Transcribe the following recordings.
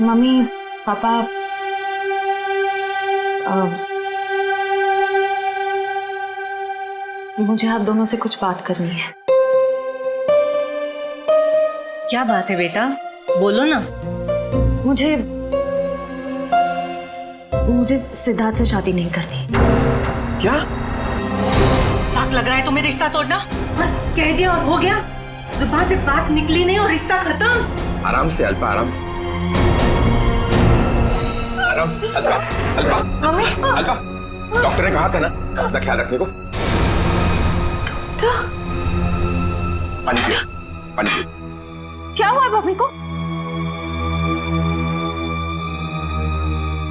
Mummy papa मुझे आप दोनों से कुछ बात करनी है। क्या बात है बेटा, बोलो ना। मुझे सिद्धार्थ से शादी नहीं करनी। क्या? साथ लग रहा है तुम्हें रिश्ता तोड़ना? बस कह दिया और हो गया, जुबान से बात निकली नहीं और रिश्ता खत्म। आराम से अल्पा, आराम से, आराम से। अल्पा, अल्पा, मम्मी, अल्पा, डॉक्टर ने कहा था ना अपना ख्याल रखने को। पानी पियो, पानी पियो। क्या हुआ है मम्मी को?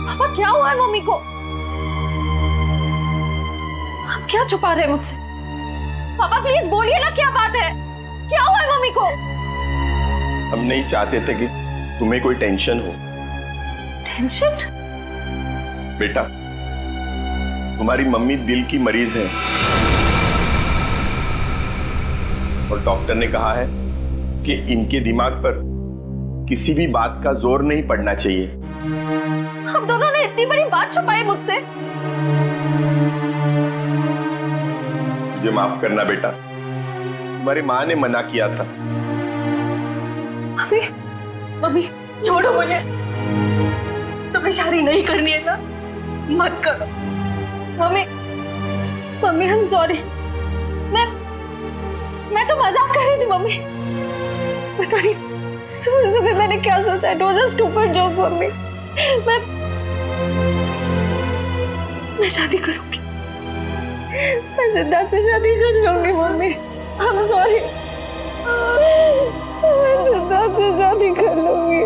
पापा क्या हुआ है मम्मी को? आप क्या छुपा रहे हैं मुझसे? पापा प्लीज बोलिए ना, क्या बात है? क्या हुआ है मम्मी को? हम नहीं चाहते थे कि तुम्हें कोई टेंशन हो। टेंशन? बेटा, तुम्हारी मम्मी दिल की मरीज है और डॉक्टर ने कहा है कि इनके दिमाग पर किसी भी बात का जोर नहीं पड़ना चाहिए। हम दोनों ने इतनी बड़ी बात छुपाई मुझसे। मुझे माफ करना बेटा, तुम्हारी माँ ने मना किया था। मम्मी, मम्मी छोड़ो मुझे, तुम्हें शादी नहीं करनी है ना, मत करो। Mummy, mummy I am sorry. मैं तो मजाक कर रही थी मम्मी। पता नहीं सुबह सुबह मैंने क्या सोचा। It was a stupid joke mummy. मैं शादी करूंगी, मैं सिद्धार्थ से शादी कर लूंगी मम्मी। आई एम सॉरी, मैं सिद्धार्थ से शादी कर लूंगी।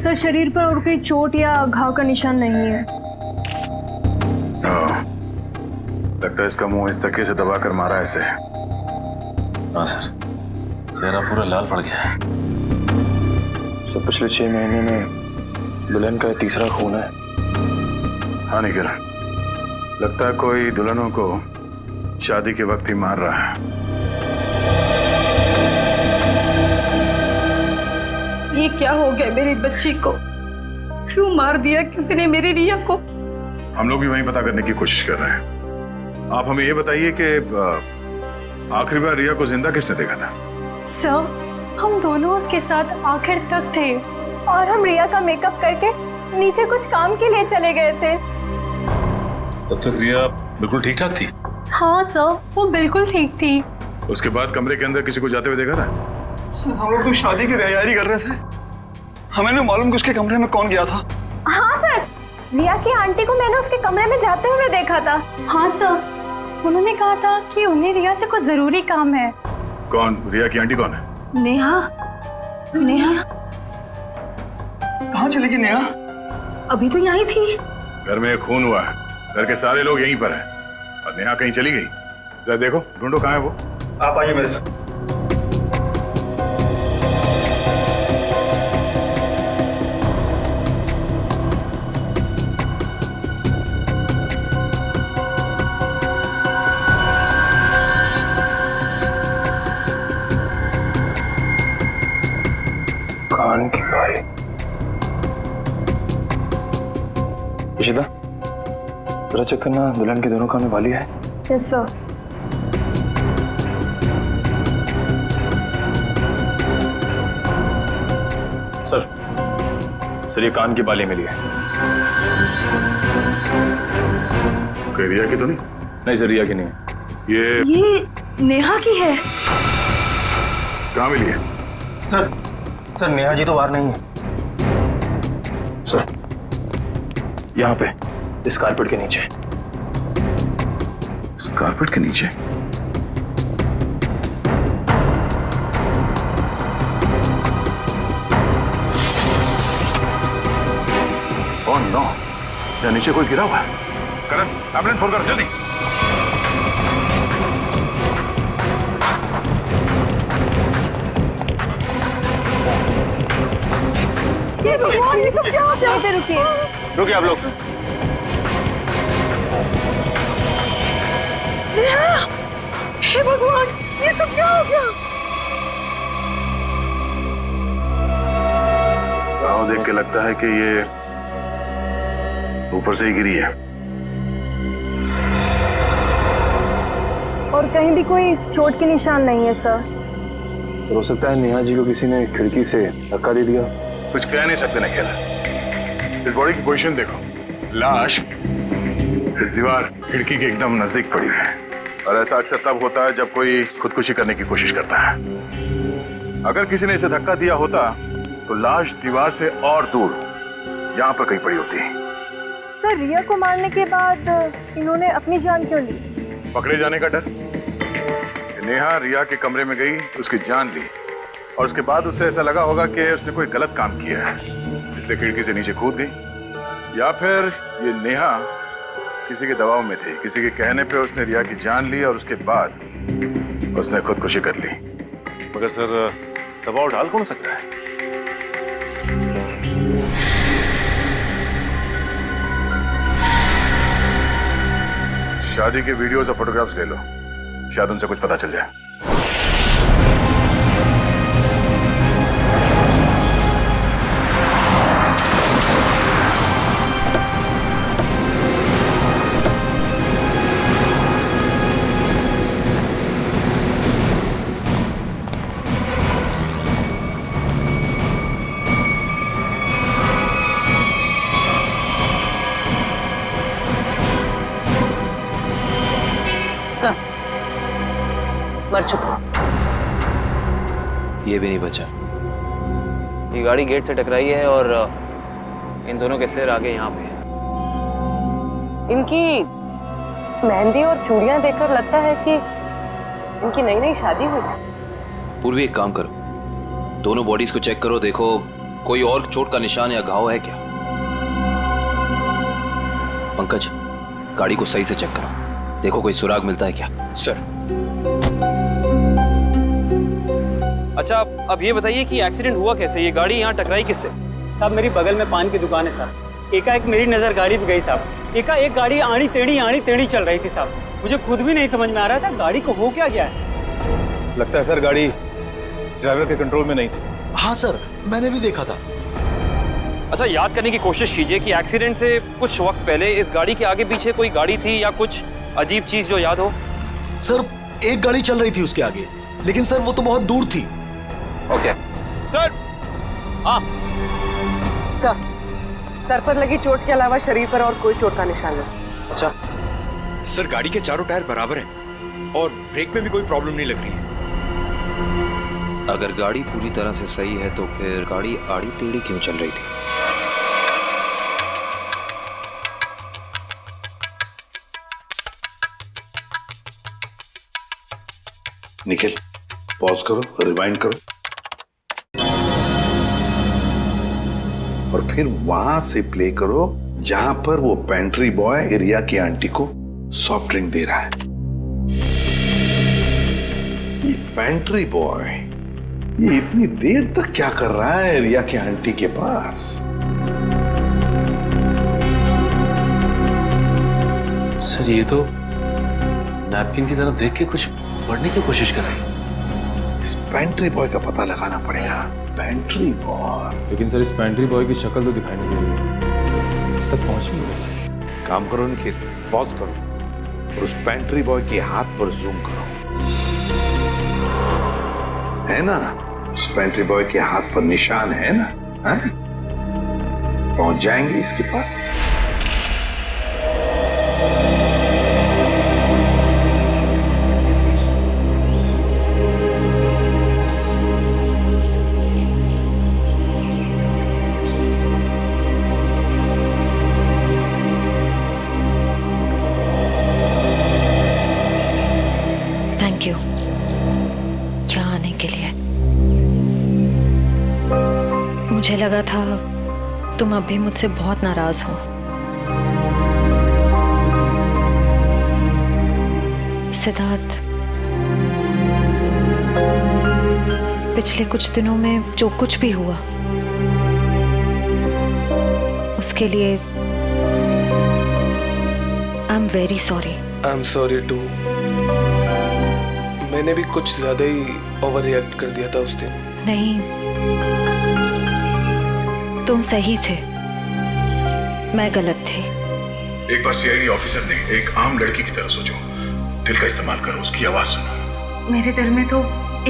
सर, शरीर पर और कोई चोट या घाव का निशान नहीं है। लगता है इसका मुंह इस तकिए से दबाकर मारा है इसे। हाँ सर, चेहरा पूरा लाल पड़ गया है। सर, पिछले 6 महीने में दुल्हन का तीसरा खून है। हाँ निखिल, लगता है कोई दुल्हनों को शादी के वक्त ही मार रहा है। ये क्या हो गया मेरी बच्ची को? क्यों मार दिया किसी ने मेरी रिया को? हम लोग भी वही पता करने की कोशिश कर रहे हैं। आप हमें ये बताइए कि आखिरी बार रिया को जिंदा किसने देखा था? सर, हम दोनों उसके साथ आखिर तक थे और हम रिया का मेकअप करके नीचे कुछ काम के लिए चले गए थे। तब तक रिया बिल्कुल ठीक ठाक थी? हाँ सर, वो बिल्कुल ठीक थी। उसके बाद कमरे के अंदर किसी को जाते हुए देखा था? सर, हम लोग तो शादी की तैयारी कर रहे थे, हमें नहीं मालूम कि उसके कमरे में कौन गया था। हाँ सर, रिया की आंटी को मैंने उसके कमरे में जाते हुए देखा था। हाँ सर, उन्होंने कहा था कि उन्हें रिया से कुछ जरूरी काम है। कौन? रिया की आंटी कौन है? नेहा। नेहा कहाँ चली गई नेहा? अभी तो यहीं थी। घर में खून हुआ है, घर के सारे लोग यहीं पर हैं और नेहा कहीं चली गई। जरा देखो, ढूंढो कहाँ है वो। आप आइए मेरे साथ। इशिता, जरा चेक करना दुल्हन के दोनों कान में बाली है। Yes sir. सर ये कान की बाली मिली है। कोई रिया की तो नहीं? नहीं सर, रिया की नहीं है। ये नेहा की है। कहाँ मिली है? सर नेहा जी तो बाहर नहीं है। सर यहाँ पे इस कारपेट के नीचे। इस कारपेट के नीचे? ओह नो, यहाँ नीचे कोई गिरा हुआ है। करण, एम्बुलेंस फोन कर जल्दी। ये सब क्या होता है? रुकिए रुकिए आप लोग। हे भगवान, ये सब क्या हो गया? गाँव देख के लगता है कि ये ऊपर से ही गिरी है। और कहीं भी कोई चोट के निशान नहीं है सर। तो हो सकता है नेहा जी को किसी ने खिड़की से धक्का दे दिया। कुछ कह नहीं सकते ना खेला। इस बॉडी की पोजीशन देखो, लाश इस दीवार खिड़की के एकदम नजदीक पड़ी है। और ऐसा अक्सर तब होता है जब कोई खुदकुशी करने की कोशिश करता है। अगर किसी ने इसे धक्का दिया होता तो लाश दीवार से और दूर यहाँ पर कहीं पड़ी होती। सर रिया को मारने के बाद इन्होंने अपनी जान क्यों ली? पकड़े जाने का डर। नेहा रिया के कमरे में गई, उसकी जान ली और उसके बाद उसे ऐसा लगा होगा कि उसने कोई गलत काम किया है, इसलिए खिड़की से नीचे कूद गई। या फिर ये नेहा किसी के दबाव में थी, किसी के कहने पे उसने रिया की जान ली और उसके बाद उसने खुदकुशी कर ली। मगर सर दबाव डाल कौन सकता है? शादी के वीडियोस और फोटोग्राफ्स ले लो, शायद उनसे कुछ पता चल जाए। मर चुका। ये भी नहीं बचा। ये गाड़ी गेट से टकराई है और इन दोनों के सिर आगे यहाँ पे है। इनकी मेहंदी और चूड़ियां देखकर लगता है कि इनकी नई नई शादी हुई है। पूर्वी एक काम करो, दोनों बॉडीज को चेक करो, देखो कोई और चोट का निशान या घाव है क्या। पंकज, गाड़ी को सही से चेक करो, देखो कोई सुराग मिलता है क्या। सर। अच्छा अब ये बताइए कि एक्सीडेंट हुआ कैसे? ये गाड़ी यहाँ टकराई किससे? साहब मेरी बगल में पान की दुकान है साहब। एकाएक मेरी नज़र गाड़ी पे गई साहब। एकाएक गाड़ी आड़ी टेढ़ी चल रही थी साहब। मुझे खुद भी नहीं समझ में आ रहा था गाड़ी को हो क्या गया है। लगता है सर गाड़ी ड्राइवर के कंट्रोल में नहीं थी। हाँ सर, मैंने भी देखा था। अच्छा याद करने की कोशिश कीजिए कि एक्सीडेंट से कुछ वक्त पहले इस गाड़ी के आगे पीछे कोई गाड़ी थी या कुछ अजीब चीज जो याद हो। सर एक गाड़ी चल रही थी उसके आगे, लेकिन सर वो तो बहुत दूर थी। Okay sir. हाँ सर पर लगी चोट के अलावा शरीर पर और कोई चोट का निशान नहीं। अच्छा सर, गाड़ी के चारों टायर बराबर हैं और ब्रेक में भी कोई प्रॉब्लम नहीं लग रही है। अगर गाड़ी पूरी तरह से सही है तो फिर गाड़ी आड़ी टेढ़ी क्यों चल रही थी? निखिल पॉज करो, रिवाइंड करो और फिर वहां से प्ले करो जहां पर वो पेंट्री बॉय रिया की आंटी को सॉफ्ट ड्रिंक दे रहा है। ये पेंट्री बॉय ये इतनी देर तक क्या कर रहा है रिया की आंटी के पास? सर ये तो नैपकिन की तरफ देख के कुछ पढ़ने की कोशिश कर रही है। इस पेंट्री बॉय का पता लगाना पड़ेगा। Pantry boy. लेकिन सर इस पेंट्री बॉय की शक्ल तो दिखाई नहीं दे रही है। ऑफिस तक पहुंची वैसे। काम करो निखिल, पॉज करो और उस पेंट्री बॉय के हाथ पर जूम करो। है ना, उस पेंट्री बॉय के हाथ पर निशान है ना? है? पहुंच जाएंगे इसके पास। थैंक यू यहाँ आने के लिए। मुझे लगा था तुम अब भी मुझसे बहुत नाराज हो। सिद्धार्थ, पिछले कुछ दिनों में जो कुछ भी हुआ उसके लिए I am very sorry. I am sorry too. मैंने भी कुछ ज्यादा ही ओवर रिएक्ट कर दिया था उस दिन। नहीं, तुम सही थे, मैं गलत थी। एक बार सीआईडी ऑफिसर ने एक आम लड़की की तरह सोचो, दिल का इस्तेमाल करो, उसकी आवाज सुनो। मेरे दिल में तो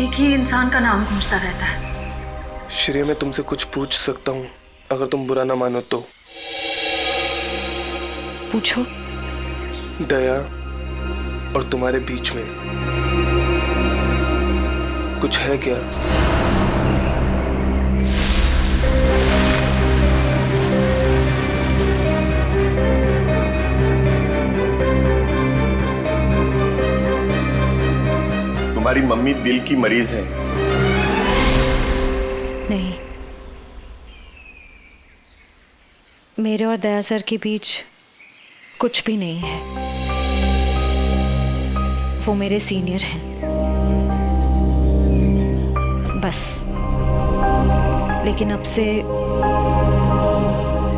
एक ही इंसान का नाम गूंजता रहता है। श्रेया, मैं तुमसे कुछ पूछ सकता हूँ अगर तुम बुरा ना मानो तो? पूछो। दया और तुम्हारे बीच में कुछ है क्या? तुम्हारी मम्मी दिल की मरीज है। नहीं, मेरे और दया सर के बीच कुछ भी नहीं है। वो मेरे सीनियर हैं, बस। लेकिन अब से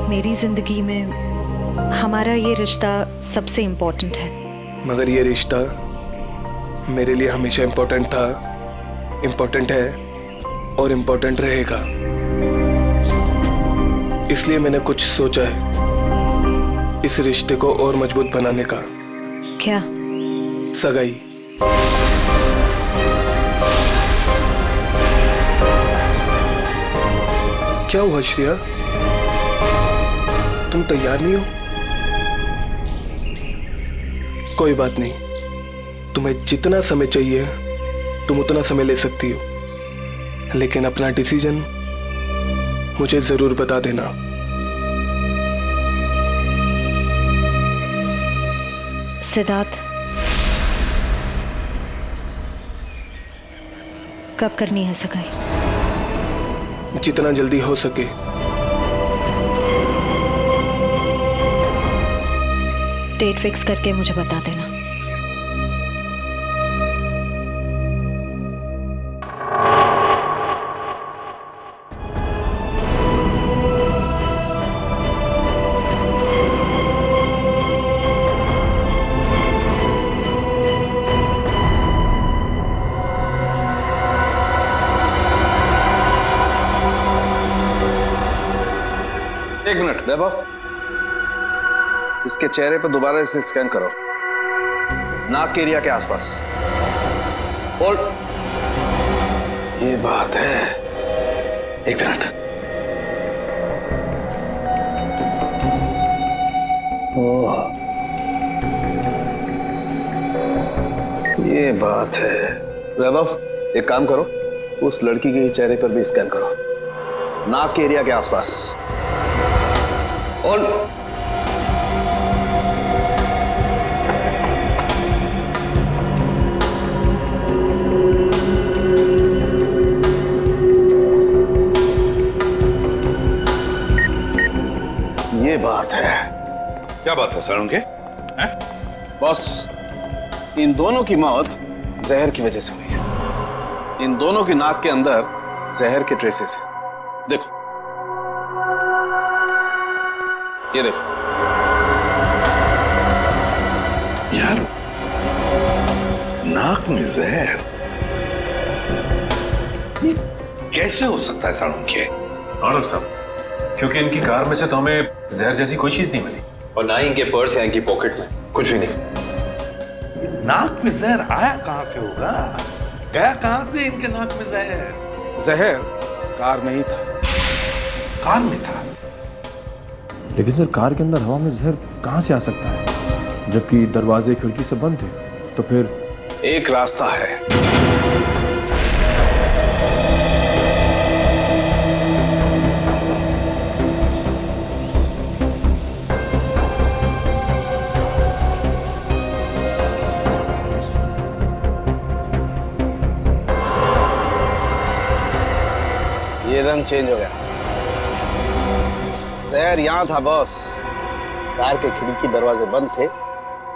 मेरी जिंदगी में हमारा ये रिश्ता सबसे इम्पोर्टेंट है। मगर ये रिश्ता मेरे लिए हमेशा इम्पोर्टेंट था, इम्पोर्टेंट है और इम्पोर्टेंट रहेगा। इसलिए मैंने कुछ सोचा है इस रिश्ते को और मजबूत बनाने का। क्या? सगाई। क्या हुआ श्रेया, तुम तैयार नहीं हो? कोई बात नहीं, तुम्हें जितना समय चाहिए तुम उतना समय ले सकती हो, लेकिन अपना डिसीजन मुझे जरूर बता देना। सिद्धार्थ, कब करनी है सगाई? जितना जल्दी हो सके। डेट फिक्स करके मुझे बता देना। एक मिनट वैभव, इसके चेहरे पर दोबारा इसे स्कैन करो, नाक के एरिया के आसपास। होल्ड। ये बात है, एक मिनट। ओह, ये बात है। वैभव, एक काम करो, उस लड़की के चेहरे पर भी स्कैन करो, नाक के एरिया के आसपास। और ये बात है। क्या बात है सर उनके? बॉस, इन दोनों की मौत जहर की वजह से हुई है। इन दोनों की नाक के अंदर जहर के ट्रेसेस हैं। देखो, ये देखो। यार, नाक में जहर ये कैसे हो सकता है साड़ू के? आनंद साहब, क्योंकि इनकी कार में से तो हमें जहर जैसी कोई चीज नहीं मिली, और ना ही इनके पर्स या इनकी पॉकेट में कुछ भी नहीं। नाक में जहर आया कहां से होगा? गया कहां से इनके नाक में जहर? जहर कार में ही था। कार में था? लेकिन सर कार के अंदर हवा में जहर कहां से आ सकता है, जबकि दरवाजे खिड़की से बंद थे? तो फिर एक रास्ता है। ये रंग चेंज हो गया। जहर यहां था बॉस। कार के खिड़की दरवाजे बंद थे,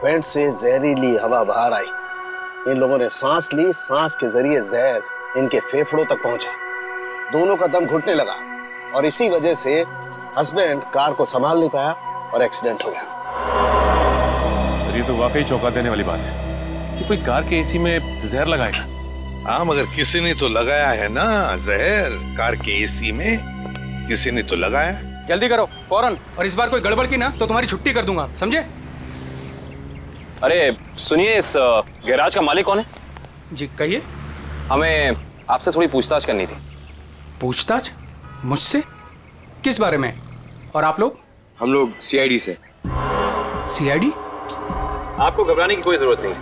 वेंट से जहरीली हवा बाहर आई। इन लोगों ने सांस ली, सांस के जरिए जहर इनके फेफड़ों तक पहुंचा। दोनों का दम घुटने लगा और इसी वजह से हस्बैंड कार को संभाल नहीं पाया और एक्सीडेंट हो गया। सर ये तो वाकई चौंका देने वाली बात है कि कोई कार के एसी में जहर लगाएगा। हाँ, मगर किसी ने तो लगाया है ना जहर। कार के एसी में किसी ने तो लगाया। जल्दी करो फौरन, और इस बार कोई गड़बड़ की ना तो तुम्हारी छुट्टी कर दूंगा, समझे? अरे सुनिए, इस गैराज का मालिक कौन है? जी कहिए। हमें आपसे थोड़ी पूछताछ करनी थी। पूछताछ? मुझसे? किस बारे में? और आप लोग? हम लोग सीआईडी से। सीआईडी? आपको घबराने की कोई जरूरत नहीं।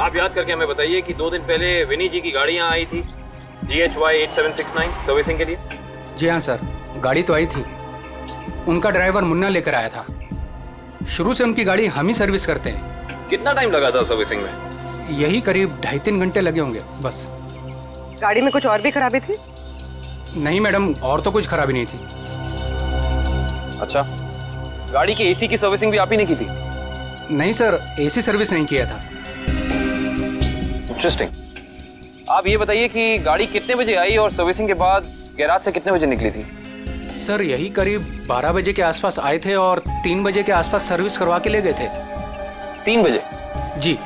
आप याद करके हमें बताइए कि 2 दिन पहले विनी जी की गाड़ी यहाँ आई थी GHY 8769 सर्विसिंग के लिए। जी हाँ सर, गाड़ी तो आई थी। उनका ड्राइवर मुन्ना लेकर आया था। शुरू से उनकी गाड़ी हम ही सर्विस करते हैं। कितना टाइम लगा था सर्विसिंग में? यही करीब 2.5-3 घंटे लगे होंगे बस। गाड़ी में कुछ और भी खराबी थी? नहीं मैडम, और तो कुछ खराबी नहीं थी। अच्छा, गाड़ी की एसी की सर्विसिंग भी आप ही ने की थी? नहीं सर, एसी सर्विस नहीं किया था। इंटरेस्टिंग। आप ये बताइए कि गाड़ी कितने बजे आई और सर्विसिंग के बाद गैराज से कितने बजे निकली थी? सर यही करीब 12 बजे के आसपास आए थे और 3 बजे के आसपास सर्विस करवा के ले गए थे। 3 बजे? जी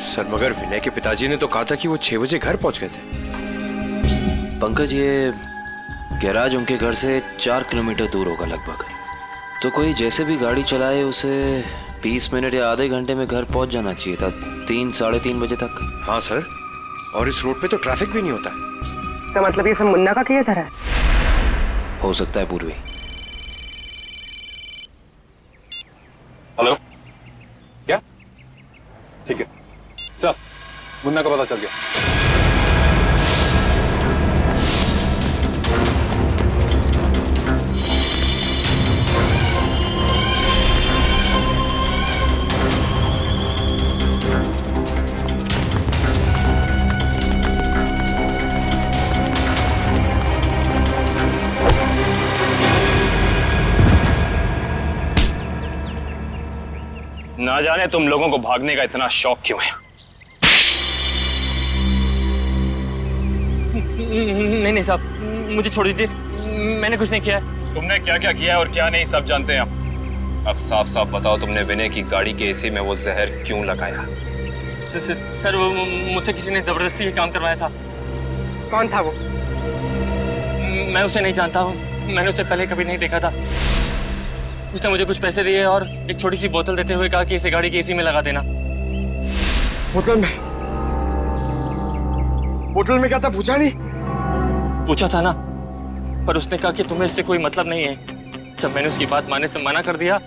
सर, मगर विनय के पिताजी ने तो कहा था कि वो 6 बजे घर पहुंच गए थे। पंकज, ये गैराज उनके घर से 4 किलोमीटर दूर होगा लगभग। तो कोई जैसे भी गाड़ी चलाए उसे 20 मिनट या आधे घंटे में घर पहुंच जाना चाहिए था, 3-3:30 बजे तक। हाँ सर, और इस रोड पे तो ट्रैफिक भी नहीं होता। तो मतलब ये सब मुन्ना का किया था? हो सकता है पूर्वी। हेलो, क्या? ठीक है सर, मुन्ना का पता चल गया। ना जाने तुम लोगों को भागने का इतना शौक क्यों है। नहीं साहब, मुझे छोड़ दीजिए, मैंने कुछ नहीं किया है। तुमने क्या क्या किया है और क्या नहीं सब जानते हैं हम। अब साफ साफ बताओ, तुमने विनय की गाड़ी के एसी में वो जहर क्यों लगाया? सर वो मुझसे किसी ने जबरदस्ती ये काम करवाया था। कौन था वो? मैं उसे नहीं जानता हूँ, मैंने उसे पहले कभी नहीं देखा था। उसने मुझे कुछ पैसे दिए और एक छोटी सी बोतल देते हुए कहा कि इसे गाड़ी की एसी में लगा देना। बोतल में क्या था पूछा नहीं? पूछा था ना, पर उसने कहा कि तुम्हें इससे कोई मतलब नहीं है। जब मैंने उसकी बात मानने से मना कर दिया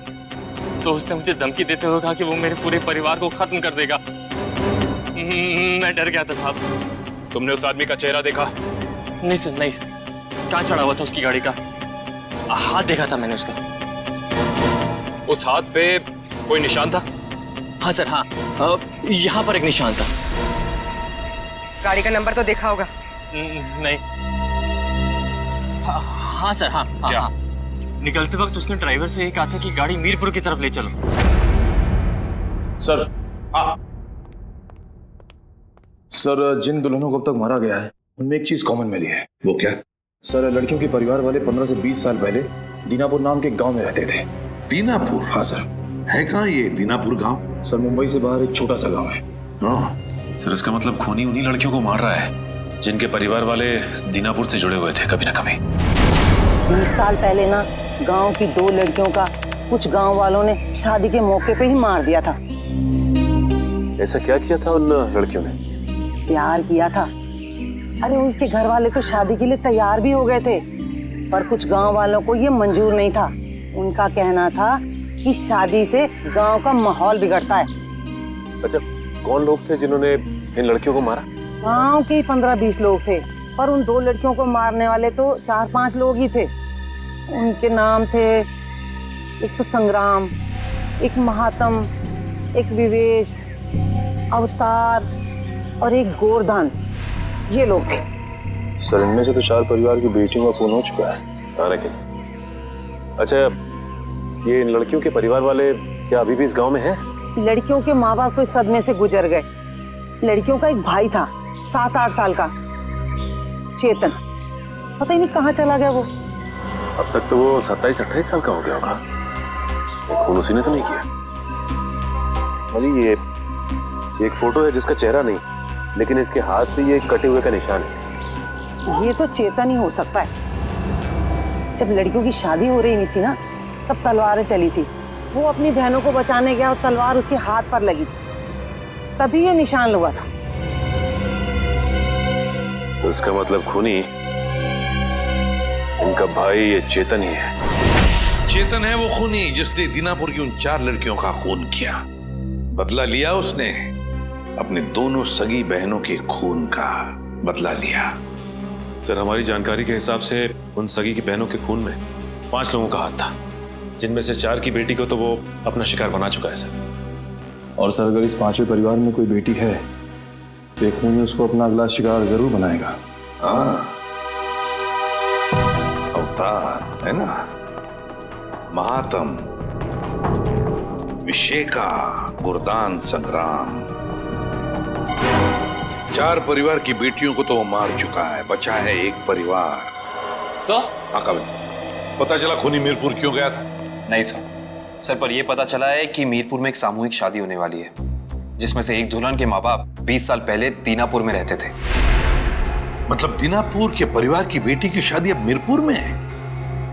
तो उसने मुझे धमकी देते हुए कहा कि वो मेरे पूरे परिवार को खत्म कर देगा। मैं डर गया था साहब। तुमने उस आदमी का चेहरा देखा? नहीं सर, नहीं। कहाँ चढ़ा हुआ था उसकी गाड़ी का? हाथ देखा था मैंने उसका। उस हाथ पे कोई निशान था? हाँ सर, हाँ, यहाँ पर एक निशान था। गाड़ी का नंबर तो देखा होगा? नहीं। हाँ सर, हाँ, क्या? हाँ। निकलते वक्त उसने ड्राइवर से ये कहा था कि गाड़ी मीरपुर की तरफ ले चलो। सर, सर जिन दुल्हनों को अब तक मारा गया है उनमें एक चीज कॉमन मिली है। वो क्या? सर, लड़कियों के परिवार वाले 15 से 20 साल पहले दीनापुर नाम के गांव में रहते थे। दीनापुर? हाँ सर। है कहाँ ये दीनापुर गांव? सर, मुंबई से बाहर एक छोटा सा गांव है। सर, इसका मतलब खूनी उन्हीं लड़कियों को मार रहा है जिनके परिवार वाले दीनापुर से जुड़े हुए थे कभी ना कभी। 20 साल पहले ना गांव की 2 लड़कियों का कुछ गांव वालों ने शादी के मौके पे ही मार दिया था। ऐसा क्या किया था उन लड़कियों ने? प्यार किया था। अरे उनके घर वाले तो शादी के लिए तैयार भी हो गए थे, पर कुछ गांव वालों को ये मंजूर नहीं था। उनका कहना था कि शादी से गांव का माहौल बिगड़ता है। अच्छा, कौन लोग थे जिन्होंने इन लड़कियों को मारा? गांव के 15-20 लोग थे, पर उन 2 लड़कियों को मारने वाले तो 4-5 लोग ही थे। उनके नाम थे, एक तो संग्राम, एक महात्म, एक विवेश, अवतार और एक गोरधान। ये लोग थे। सर, इनमें से तो 4 परिवार की बेटियों का खून हो चुका है। लेकिन अच्छा, ये इन लड़कियों के परिवार वाले क्या अभी भी इस गांव में हैं? लड़कियों के माँ बाप तो इस सदमे से गुजर गए। लड़कियों का एक भाई था 7-8 साल का, चेतन। पता ही नहीं कहाँ चला गया वो। अब तक तो वो 27-28 साल का हो गया होगा। खून उसी ने तो नहीं किया। अजी, ये एक फोटो है जिसका चेहरा नहीं, लेकिन इसके हाथ पे ये कटे हुए का निशान है। ये तो चेतन ही हो सकता है। जब लड़कियों की शादी हो रही नहीं थी ना, तब तलवारें चली थी। वो अपनी बहनों को बचाने गया और तलवार उसके हाथ पर लगी, तभी ये निशान हुआ था। तो इसका मतलब खूनी इनका भाई ये चेतन ही है। चेतन है वो खूनी जिसने दीनापुर की उन 4 लड़कियों का खून किया। बदला लिया उसने, अपने दोनों सगी बहनों के खून का बदला लिया। सर, हमारी जानकारी के हिसाब से उन सगी की बहनों के खून में 5 लोगों का हाथ था, जिनमें से 4 की बेटी को तो वो अपना शिकार बना चुका है सर। और सर, अगर इस 5वें परिवार में कोई बेटी है तो एक खूनी उसको अपना अगला शिकार जरूर बनाएगा। हाँ, अवतार है ना, महात्म, विशेका, गुरदान, संग्राम। 4 परिवार की बेटियों को तो वो मार चुका है, बचा है एक परिवार। सर? हाँ कविन, पता चला खूनी मीरपुर क्यों गया था? नहीं सर, पर यह पता चला है कि मीरपुर में एक सामूहिक शादी होने वाली है, जिसमें से एक दुल्हन के माँ बाप 20 साल पहले दीनापुर में रहते थे। मतलब दीनापुर के परिवार की बेटी की शादी अब मीरपुर में है?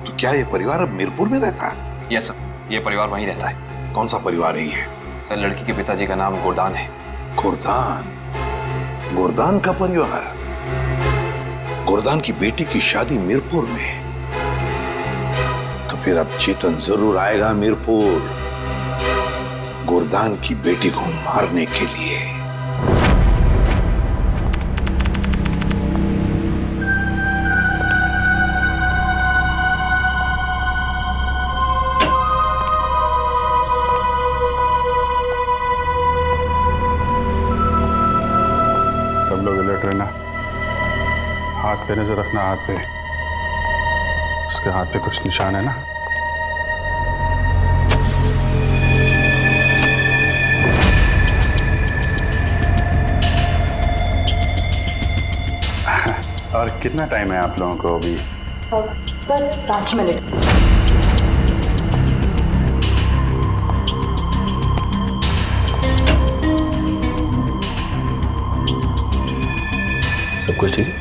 तो क्या ये परिवार अब मीरपुर में रहता है? यस सर, ये परिवार वहीं रहता है। कौन सा परिवार है ये? सर, लड़की के पिताजी का नाम गोरदान है। गोरदान? गोरदान का परिवार? गोरदान की बेटी की शादी मीरपुर में? तो फिर अब चेतन जरूर आएगा मीरपुर, गोरदान की बेटी को मारने के लिए। सब लोग अलर्ट रहना। हाथ पे नजर रखना, हाथ पे। उसके हाथ पे कुछ निशान है ना? और कितना टाइम है आप लोगों को अभी? बस 5 मिनट। सब कुछ ठीक है?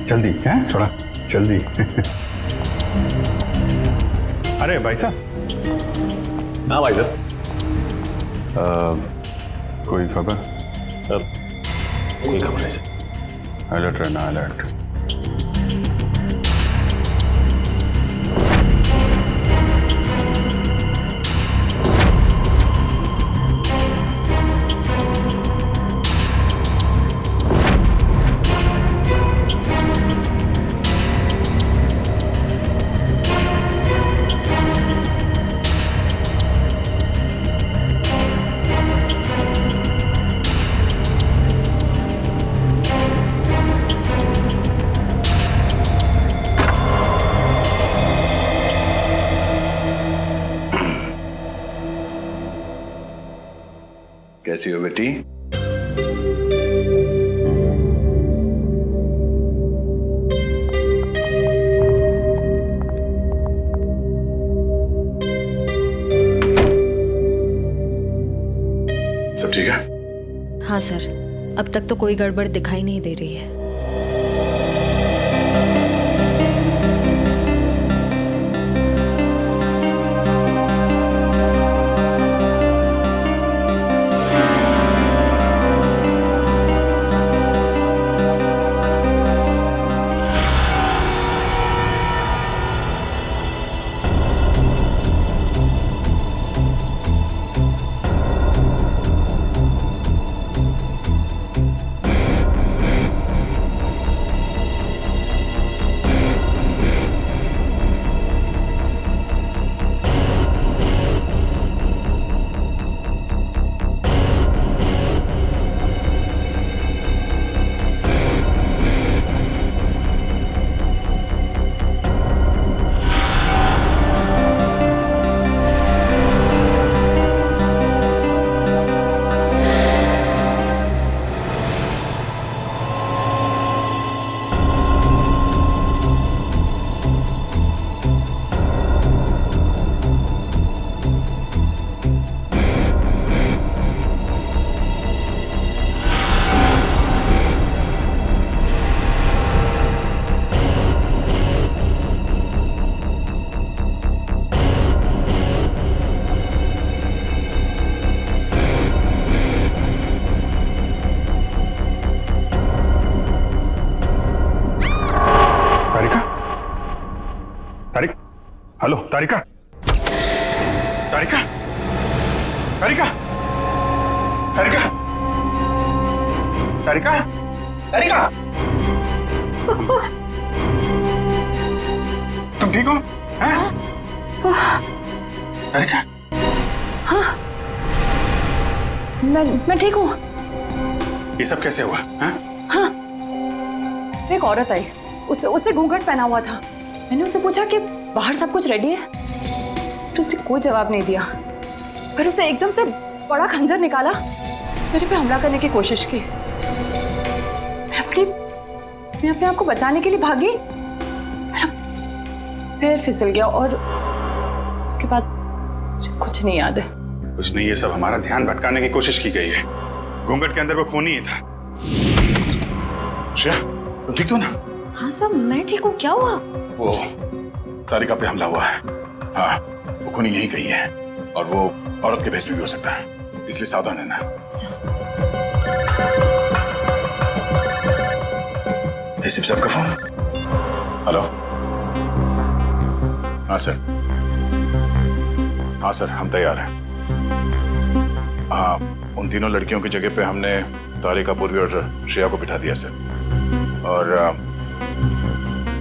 जल्दी है, थोड़ा जल्दी। अरे भाई साहब। हाँ भाई साहब। कोई खबर? कोई खबर नहीं। अलर्ट रहना, अलर्ट। कैसी हो बेटी? सब ठीक है? हाँ सर, अब तक तो कोई गड़बड़ दिखाई नहीं दे रही है। हेलो तारिका, तारिका, तारिका, तारिका, तारिका, तारिका, तुम ठीक हो? हैं? तारिका, हाँ, मैं ठीक हूँ। ये सब कैसे हुआ? हैं? हाँ, एक औरत आई, उसने घूंघट पहना हुआ था। मैंने उससे पूछा कि बाहर सब कुछ रेडी है, तो उसने कोई जवाब नहीं दिया। फिर उसने एकदम से बड़ा खंजर निकाला, मेरे पे हमला करने की कोशिश की। मैं अपने आप को बचाने के लिए भागी, पैर फिसल गया और उसके बाद मुझे कुछ नहीं याद है। कुछ नहीं, ये सब हमारा ध्यान भटकाने की कोशिश की गई है। घूंघट के अंदर वो खून ही था। श्रेया, तुम ठीक हो ना? हाँ सर, मैं ठीक हूँ। क्या हुआ? वो तारिका पे हमला हुआ है। हाँ, वो खूनी यहीं कहीं है और वो औरत के भेष में भी हो सकता है, इसलिए सावधान रहना। शिव साहब का फोन। हेलो। हाँ सर, हाँ सर, हम तैयार हैं। हाँ, उन तीनों लड़कियों की जगह पे हमने तारिका, पूर्वी और श्रेया को बिठा दिया सर। और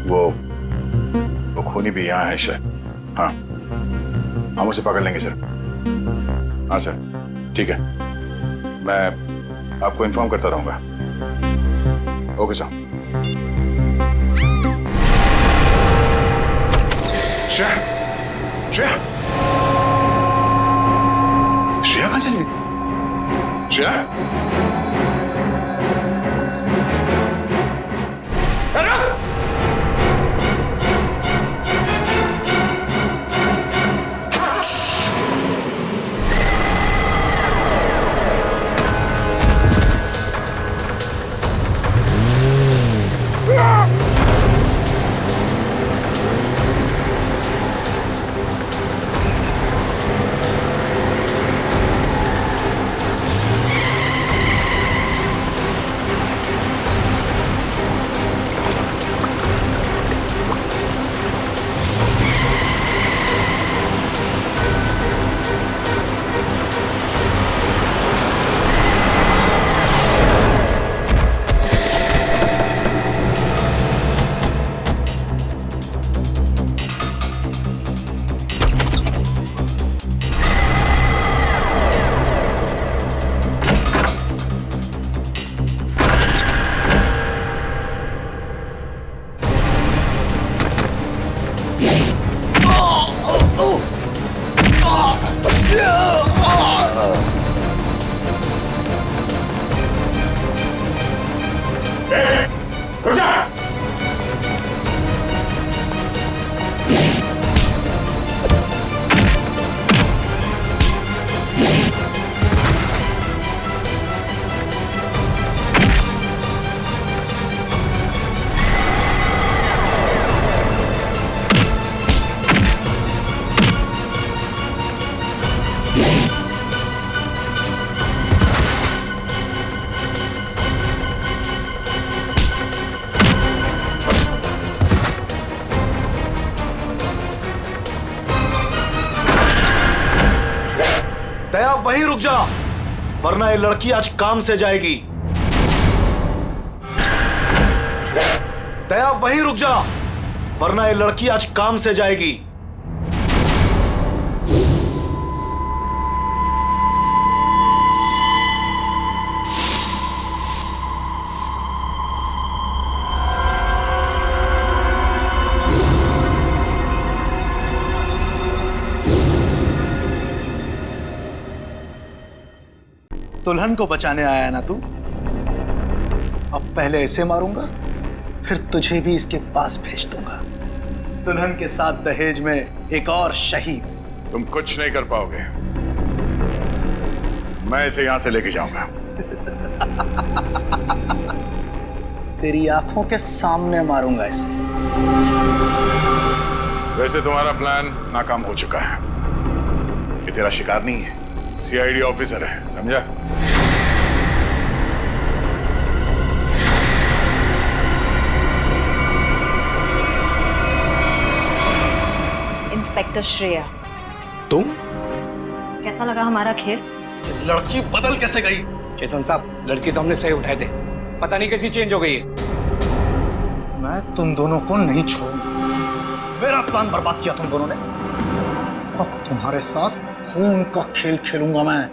वो खूनी भी यहाँ है सर। हाँ, हम उसे पकड़ लेंगे सर। हाँ सर, ठीक है, मैं आपको इन्फॉर्म करता रहूंगा। Okay sir. श्रेया, श्रेया, श्रेया कहाँ चली गई? श्रेया, दया वहीं रुक जा, वरना ये लड़की आज काम से जाएगी। दया वहीं रुक जा, वरना ये लड़की आज काम से जाएगी। दुल्हन को बचाने आया ना तू? अब पहले ऐसे मारूंगा, फिर तुझे भी इसके पास भेज दूंगा। दुल्हन के साथ दहेज में एक और शहीद। तुम कुछ नहीं कर पाओगे, मैं इसे यहां से लेके जाऊंगा। तेरी आंखों के सामने मारूंगा इसे। वैसे तुम्हारा प्लान नाकाम हो चुका है। ये तेरा शिकार नहीं है, सीआईडी ऑफिसर है, समझा? इंस्पेक्टर श्रेया, तुम? कैसा लगा हमारा खेल? लड़की बदल कैसे गई? चेतन साहब, लड़की तो हमने सही उठाए थे, पता नहीं कैसी चेंज हो गई है। मैं तुम दोनों को नहीं छोड़ूंगा। मेरा प्लान बर्बाद किया तुम दोनों ने, अब तुम्हारे साथ खून का खेल खेलूंगा मैं।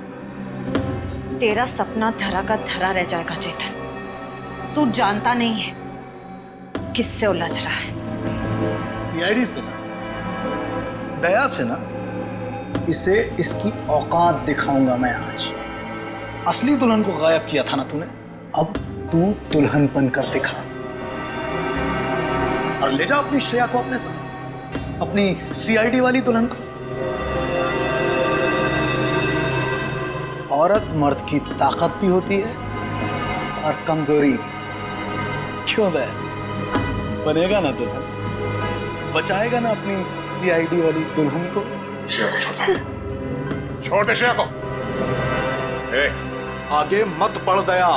तेरा सपना धरा का धरा रह जाएगा चेतन। तू जानता नहीं है किससे उलझ रहा है। सीआईडी से ना, दया से ना, इसे इसकी औकात दिखाऊंगा मैं आज। असली दुल्हन को गायब किया था ना तूने, अब तू दुल्हन बनकर दिखा और ले जा अपनी श्रेया को अपने साथ, अपनी सीआईडी वाली दुल्हन को। औरत मर्द की ताकत भी होती है और कमजोरी भी। क्यों दया? बनेगा ना दुल्हन? बचाएगा ना अपनी सीआईडी वाली दुल्हन को? छोटे श्रेया को। आगे मत बढ़ दया,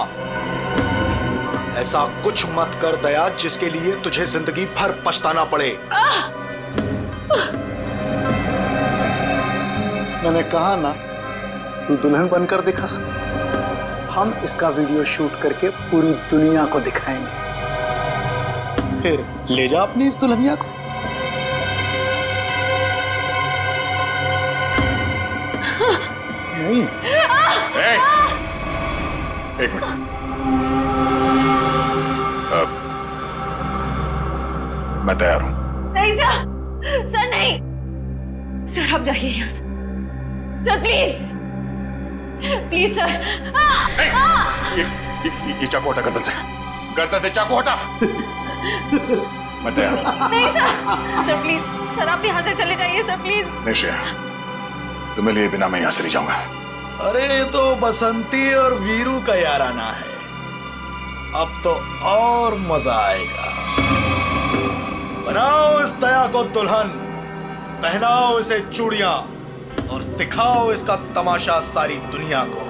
ऐसा कुछ मत कर दया जिसके लिए तुझे जिंदगी भर पछताना पड़े। मैंने कहा ना, तू दुल्हन बनकर दिखा। हम इसका वीडियो शूट करके पूरी दुनिया को दिखाएंगे, फिर ले जा अपनी इस दुल्हनिया को। नहीं। एक मिनट। मैं तैयार हूं। नहीं सर नहीं सर, आप जाइए यहाँ से सर, प्लीज प्लीज सर। ये चाकू हटा गर्दन से, गर्दन से चाकू हटा। मैं तैयार हूं। नहीं सर प्लीज सर, आप यहाँ से चले जाइए सर, प्लीज। नहीं श्रेया, तुम्हें लिए बिना मैं यहां से नहीं जाऊंगा। अरे ये तो बसंती और वीरू का याराना है, अब तो और मजा आएगा। बनाओ इस दया को दुल्हन, पहनाओ इसे चूड़ियां और दिखाओ इसका तमाशा सारी दुनिया को।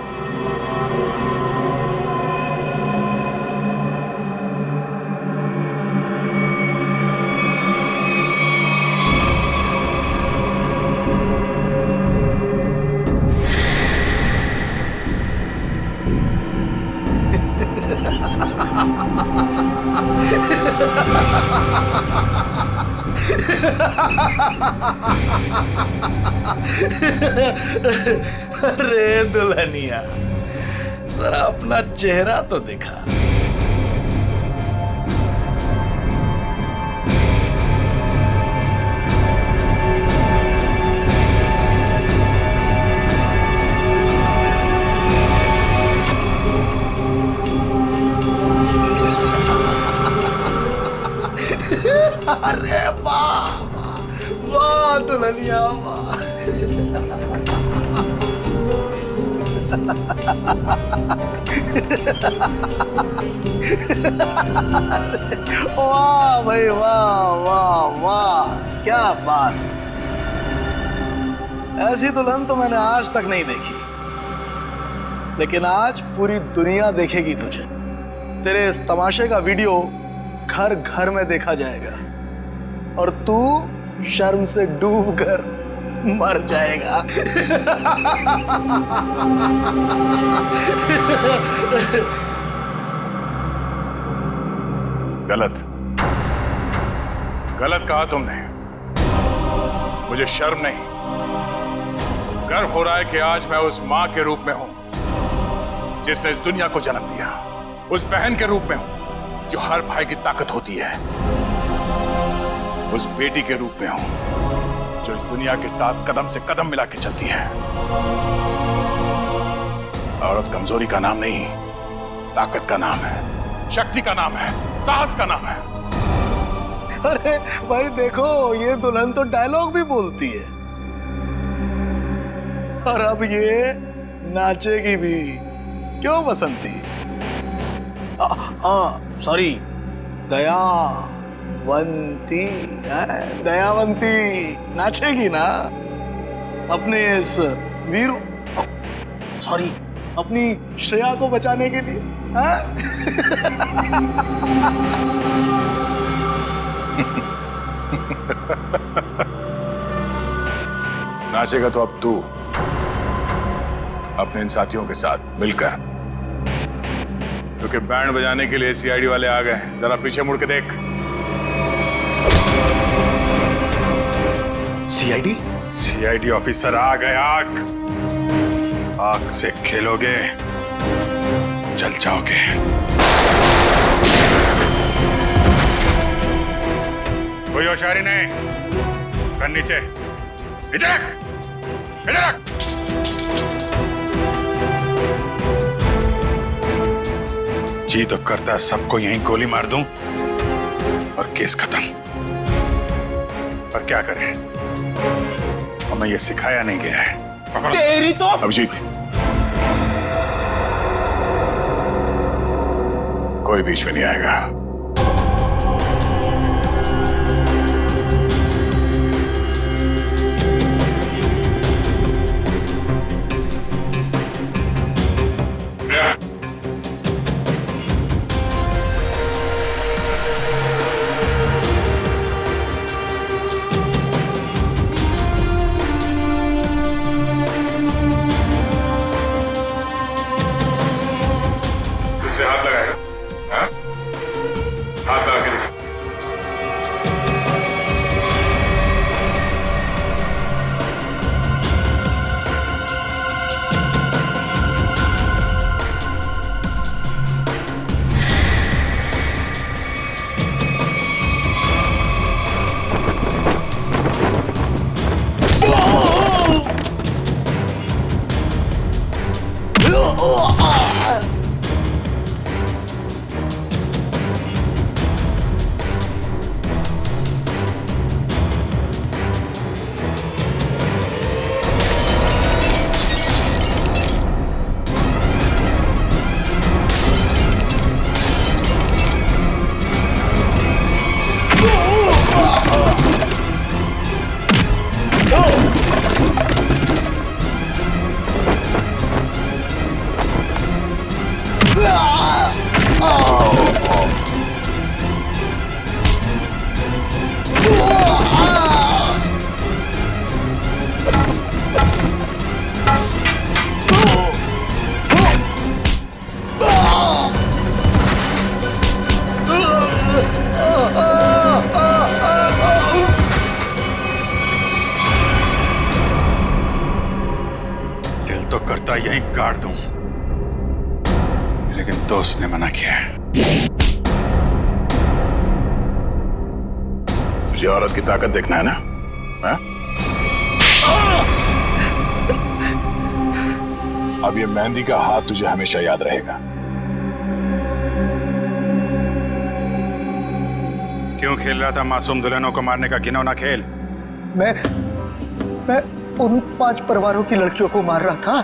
अरे दुल्हनिया, जरा अपना चेहरा तो दिखा। अरे वाह वाह दुल्हनिया वाह। वाह भाई वाह वाह वाह, क्या बात। ऐसी दुल्हन तो मैंने आज तक नहीं देखी, लेकिन आज पूरी दुनिया देखेगी तुझे। तेरे इस तमाशे का वीडियो घर घर में देखा जाएगा और तू शर्म से डूब कर मर जाएगा। गलत गलत कहा तुमने। मुझे शर्म नहीं, गर्व हो रहा है कि आज मैं उस मां के रूप में हूं जिसने इस दुनिया को जन्म दिया, उस बहन के रूप में हूं जो हर भाई की ताकत होती है, उस बेटी के रूप में हूं जो इस दुनिया के साथ कदम से कदम मिला के चलती है। औरत कमजोरी का नाम नहीं, ताकत का नाम है, शक्ति का नाम है, साहस का नाम है। अरे भाई देखो, ये दुल्हन तो डायलॉग भी बोलती है और अब ये नाचेगी भी। क्यों बसंती? सॉरी, दयावंती। दयावंती नाचेगी ना अपने इस वीरू, सॉरी, अपनी श्रेया को बचाने के लिए। नाचेगा तो अब तू अपने इन साथियों के साथ मिलकर, क्योंकि बैंड बजाने के लिए सीआईडी वाले आ गए। जरा पीछे मुड़ के देख। सीआईडी? सीआईडी ऑफिसर आ गए। आग से खेलोगे जल जाओगे। कोई होशियारी नहीं, कर नीचे, इधर रख, इधर रख। जी तो करता है सबको यहीं गोली मार दूं और केस खत्म, पर क्या करें, हमें ये सिखाया नहीं गया है। तेरी तो अभिजीत, कोई बीच में नहीं आएगा। दिल तो करता यहीं काट दूं, लेकिन दोस्त ने मना किया है। तुझे औरत की ताकत देखना है ना? हा? अब ये मेहंदी का हाथ तुझे हमेशा याद रहेगा। क्यों खेल रहा था मासूम दुल्हनों को मारने का घिनौना खेल? मैं उन 5 परिवारों की लड़कियों को मार रहा था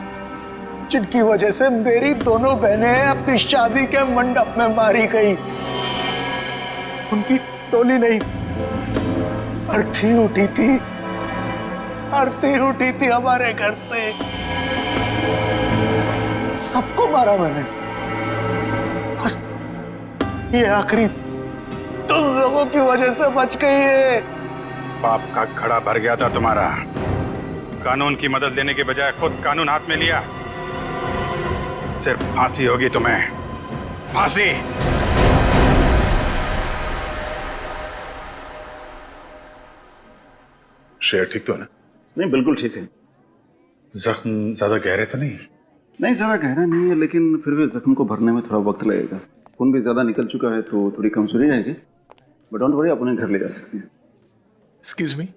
जिनकी वजह से मेरी दोनों बहनें अपनी शादी के मंडप में मारी गई। उनकी टोली नहीं, अर्थी उठी थी, अर्थी उठी थी हमारे घर से। सबको मारा मैंने, बस ये आखिरी तुम लोगों की वजह से बच गई है। पाप का घड़ा भर गया था तुम्हारा, कानून की मदद लेने के बजाय खुद कानून हाथ में लिया, सिर्फ फांसी होगी तुम्हें, फांसी। शेर ठीक तो है ना? नहीं, बिल्कुल ठीक है। जख्म ज्यादा गहरे तो नहीं? नहीं, ज्यादा गहरा नहीं है, लेकिन फिर भी जख्म को भरने में थोड़ा वक्त लगेगा। खून भी ज्यादा निकल चुका है तो थोड़ी कमजोरी रहेगी, बट डोंट वरी, आप उन्हें घर ले जा सकते हैं। एक्सक्यूज मी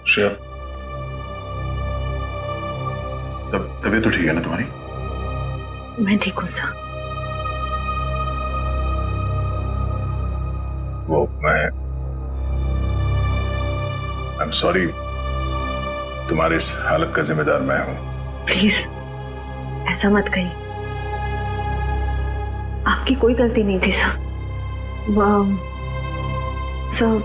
श्रेया, तबीयत तो ठीक है ना तुम्हारी? मैं ठीक हूँ सर। वो आई एम सॉरी, तुम्हारी इस हालत का जिम्मेदार मैं हूं। प्लीज ऐसा मत कहिए, आपकी कोई गलती नहीं थी सर। सर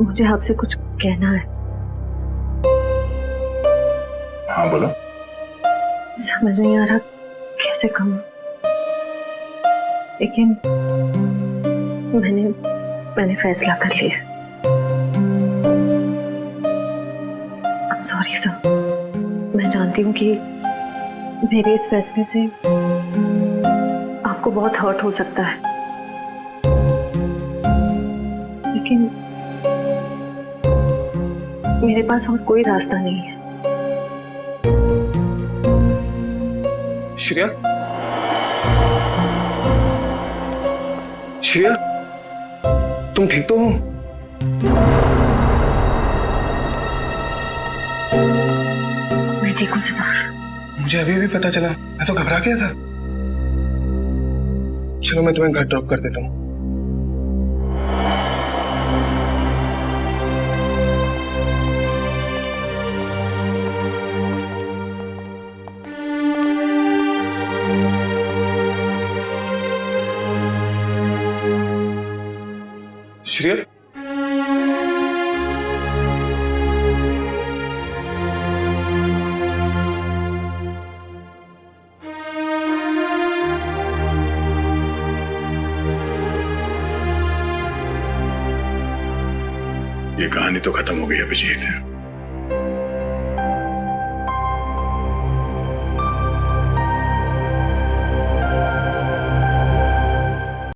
मुझे आपसे कुछ कहना है। हाँ बोलो। समझ नहीं आ रहा कैसे कहूँ, लेकिन मैंने फैसला कर लिया। I'm sorry सर, मैं जानती हूँ कि मेरे इस फैसले से आपको बहुत हर्ट हो सकता है, लेकिन मेरे पास और कोई रास्ता नहीं है। श्रेया, श्रेया, तुम ठीक तो हो? मैं ठीक हूँ सिद्धार्थ। मुझे अभी भी पता चला, मैं तो घबरा गया था। चलो मैं तुम्हें घर ड्रॉप कर देता हूँ। श्रेया, ये कहानी तो खत्म हो गई अभिजीत।